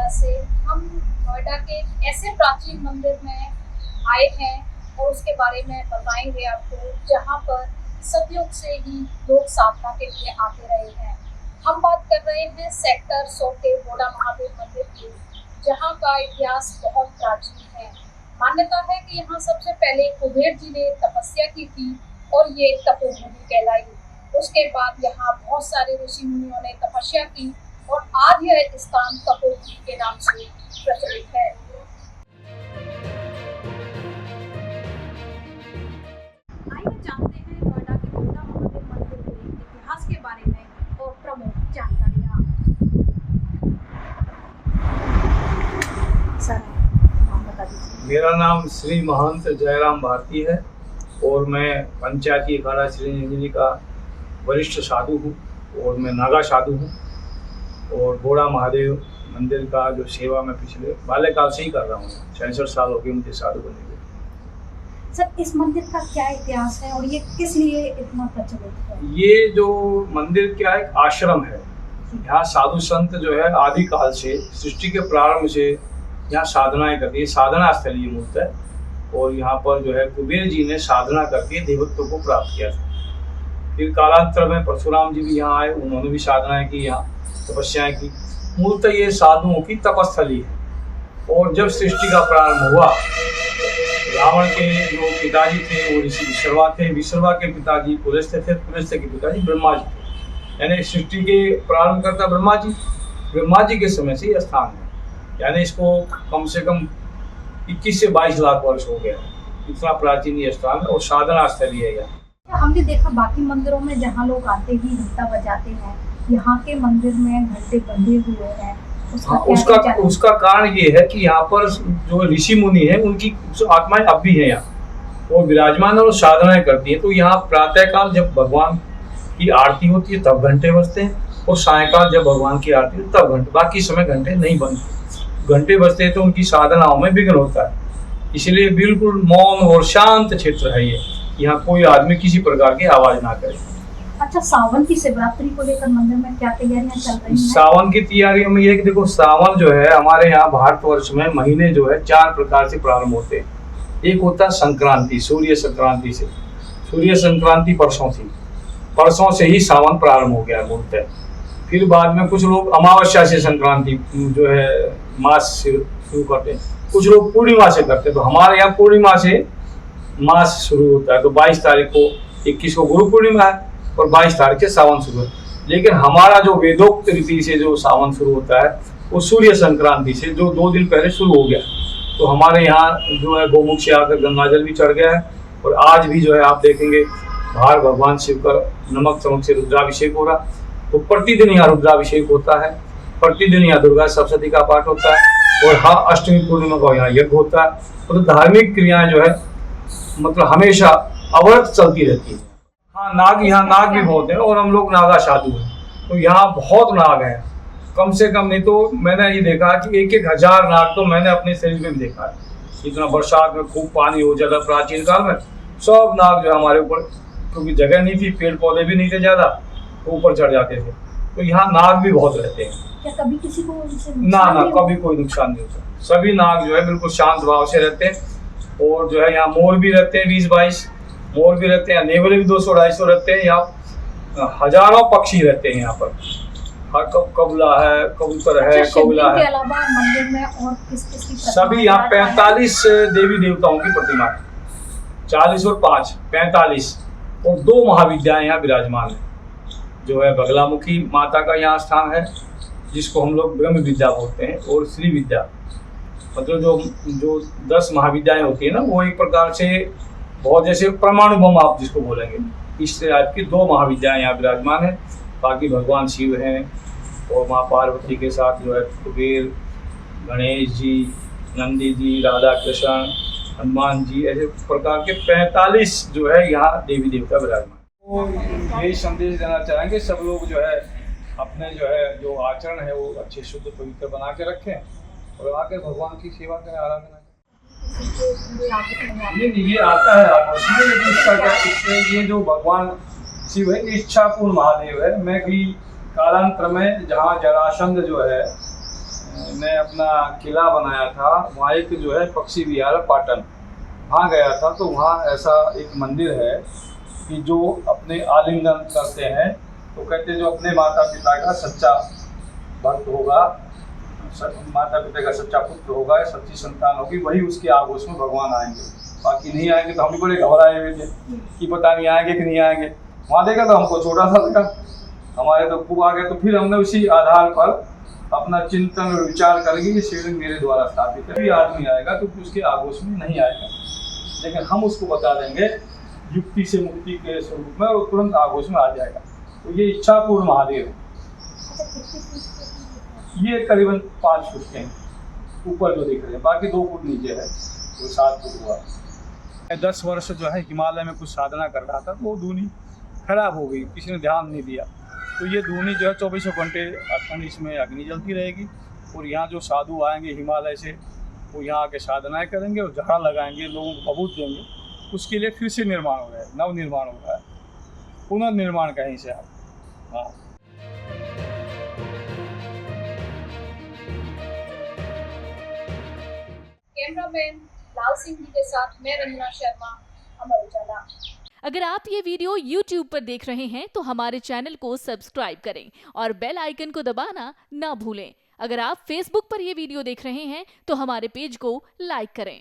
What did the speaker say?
वजह से हम नोएडा के ऐसे प्राचीन मंदिर में आए हैं और उसके बारे में बताएंगे आपको, जहाँ पर सदियों से ही लोग साधना के लिए आते रहे हैं। हम बात कर रहे हैं सेक्टर 100 के बोड़ा महादेव मंदिर की, जहाँ का इतिहास बहुत प्राचीन है। मान्यता है कि यहाँ सबसे पहले कुबेर जी ने तपस्या की थी और ये तपोभूमि कहलाई। उसके बाद यहाँ बहुत सारे ऋषि मुनियों ने तपस्या की और आज यह स्थान तपोभूमि के नाम से प्रचलित है। आइए जानते हैं नोएडा के बोड़ा महादेव मंदिर के इतिहास के बारे में और प्रमुख जानकारियाँ। सर, नाम बता दीजिए। मेरा नाम श्री महंत जयराम भारती है और मैं पंचायती अखाड़ा श्रीरंजनी का वरिष्ठ साधु हूँ और मैं नागा साधु हूँ और बोड़ा महादेव मंदिर का जो सेवा मैं पिछले बाल्यकाल से ही कर रहा हूँ। 66 साल हो गए मुझे साधु बने हुए। सर, इस मंदिर का क्या इतिहास है और ये किस लिए इतना प्रचलित है? ये जो मंदिर क्या एक आश्रम है। यहाँ साधु संत जो है आदिकाल से सृष्टि के प्रारंभ से यहाँ साधनाएं करती है। साधना स्थल ये मूर्त है और यहाँ पर जो है कुबेर जी ने साधना करके देवत्व को प्राप्त किया था। फिर कालांतर में परशुराम जी भी यहाँ आए, उन्होंने भी साधनाएं की, यहाँ तपस्याएं की। मूलतः ये साधुओं की तपस्थली है। और जब सृष्टि का प्रारंभ हुआ, रावण के जो पिताजी थे वो ऋषि विश्रवा थे, विश्रवा के पिताजी पुलस्त्य थे, पुलस्त्य के पिताजी ब्रह्मा जी थे। यानी सृष्टि के प्रारंभ करता ब्रह्मा जी के समय से ये स्थान है। यानी इसको कम से कम 21 से 22 लाख वर्ष हो गया। इतना प्राचीन ये स्थान है और साधना स्थली है यहाँ। हमने देखा बाकी मंदिरों में जहाँ लोग आते ही घंटा बजाते हैं, यहाँ के मंदिर में घंटे बंधे हुए हैं। उसका कारण ये है कि यहाँ पर जो ऋषि मुनि हैं उनकी आत्माएं अब भी हैं यहाँ, वो विराजमान और साधनाएं करती हैं। तो यहाँ प्रातःकाल जब भगवान की आरती होती है तब घंटे बजते हैं और सायंकाल जब भगवान की आरती होती है तब घंटे, बाकी समय घंटे नहीं बजते। घंटे बजते हैं तो उनकी साधनाओं में विघ्न होता है। इसलिए बिल्कुल मौन और शांत क्षेत्र है ये। यहाँ कोई आदमी किसी प्रकार की आवाज ना करे। अच्छा, सावन की शिवरात्रि को लेकर मंदिर में क्या तैयारियां चल रही हैं? सावन की तैयारियों में ये कि देखो, सावन जो है हमारे यहाँ भारतवर्ष में महीने जो है 4 प्रकार से प्रारंभ होते हैं। एक होता है संक्रांति, सूर्य संक्रांति से। सूर्य संक्रांति परसों थी, परसों से ही सावन प्रारंभ हो गया बोलते हैं। फिर बाद में कुछ लोग अमावस्या से संक्रांति जो है मास शुरू करते हैं, कुछ लोग पूर्णिमा से करते हैं। तो हमारे यहाँ पूर्णिमा से मास शुरू होता है। तो 22 तारीख को 21 को गुरु पूर्णिमा है और 22 तारीख से सावन शुरू है। लेकिन हमारा जो वेदोक्त रीति से जो सावन शुरू होता है वो सूर्य संक्रांति से, जो 2 दिन पहले शुरू हो गया। तो हमारे यहाँ जो है गोमुख से आकर गंगाजल भी चढ़ गया है और आज भी जो है आप देखेंगे बाहर भगवान शिव का नमक चमक से रुद्राभिषेक हो रहा। तो प्रतिदिन यहाँ रुद्राभिषेक होता है, प्रतिदिन यहाँ दुर्गा सप्तशती का पाठ होता है और हाँ, अष्टमी पूर्णिमा को यहाँ यज्ञ होता है। तो धार्मिक क्रियाएं जो है मतलब हमेशा अवरत चलती रहती है। हाँ, यहाँ नाग भी बहुत है और हम लोग नागा साधु हैं। तो यहाँ बहुत नाग हैं, कम से कम नहीं तो मैंने ये देखा कि 1-1 हजार नाग तो मैंने अपने शरीर में भी देखा है। इतना बरसात में खूब पानी हो जाता प्राचीन काल में, सब नाग जो हमारे ऊपर, क्योंकि जगह नहीं थी, पेड़ पौधे भी नहीं थे ज़्यादा, तो ऊपर चढ़ जाते थे। तो यहाँ नाग भी बहुत रहते हैं। क्या कभी किसी को ना कभी कोई नुकसान नहीं होता। सभी नाग जो है बिल्कुल शांत भाव से रहते हैं। और जो है यहाँ मोर भी रहते हैं, 20-22 मोर भी रहते हैं। नेवले भी 200-250 रहते हैं। यहाँ हजारों पक्षी रहते हैं यहाँ पर। कबूला है, कबूतर है, कौला है। के अलावा मंदिर में और किस की सभी यहाँ 45 देवी देवताओं की प्रतिमा है। 40 और 5 45 और 2 महाविद्याएं यहाँ विराजमान है। जो है बगलामुखी माता का यहाँ स्थान है, जिसको हम लोग ब्रह्म विद्या बोलते हैं, और श्री विद्या, मतलब जो 10 महाविद्याएं होती है ना, वो एक प्रकार से बहुत जैसे परमाणु बम आप जिसको बोलेंगे, इस टाइप की 2 महाविद्याएं यहाँ विराजमान है। बाकी भगवान शिव हैं और माँ पार्वती के साथ जो है कुबेर, गणेश जी, नंदी जी, राधा कृष्ण, हनुमान जी, ऐसे प्रकार के 45 जो है यहाँ देवी देवता विराजमान। तो यही संदेश देना चाहेंगे सब लोग जो है अपने जो आचरण है वो अच्छे शुद्ध पवित्र बना के रखें और आकर भगवान की सेवा करें, आराधना करें। ये आता है आपको, इसमें ये जो भगवान शिव है इच्छापूर्ण महादेव है। मैं भी कालांतर में जहाँ जरासंध जो है ने अपना किला बनाया था, वहाँ एक जो है पक्षी विहार पाटन, वहाँ गया था। तो वहाँ ऐसा एक मंदिर है कि जो अपने आलिंगन करते हैं, तो कहते हैं जो अपने माता पिता का सच्चा भक्त होगा, माता पिता का सच्चा पुत्र होगा, सच्ची संतान होगी, वही उसके आगोश में भगवान आएंगे। बाकी नहीं आएंगे। तो हम भी बड़े घबराए हुए थे कि पता नहीं आएंगे कि नहीं आएंगे। वहाँ देखा तो हमको छोटा सा लगा, हमारे तो खूब आ गए। तो फिर हमने उसी आधार पर अपना चिंतन और विचार करके ये शिवलिंग मेरे द्वारा स्थापित है। कोई आदमी आएगा तो उसके आगोश में नहीं आएगा, लेकिन हम उसको बता देंगे युक्ति से मुक्ति के स्वरूप में, और तुरंत आगोश में आ जाएगा। तो ये इच्छापूर्ण महादेव है। ये करीबन 5 फुट के हैं ऊपर जो दिख रहे हैं, बाकी 2 फुट नीचे है, तो 7 फुट हुआ। 10 वर्ष जो है हिमालय में कुछ साधना कर रहा था, तो वो धूनी खराब हो गई, किसी ने ध्यान नहीं दिया। तो ये धूनी जो है 24 घंटे अखंड इसमें अग्नि जलती रहेगी, और यहाँ जो साधु आएंगे हिमालय से, वो यहाँ आके साधनाएँ करेंगे और झाड़ा लगाएंगे, लोगों को भभूत देंगे। उसके लिए फिर से निर्माण हो रहा है, नवनिर्माण हो रहा है, पुनर्निर्माण कहीं से आप। हाँ, कैमरामैन लाल सिंह जी के साथ मैं रंजना शर्मा, अमर उजाला। अगर आप ये वीडियो YouTube पर देख रहे हैं तो हमारे चैनल को सब्सक्राइब करें और बेल आइकन को दबाना ना भूलें। अगर आप Facebook पर ये वीडियो देख रहे हैं तो हमारे पेज को लाइक करें।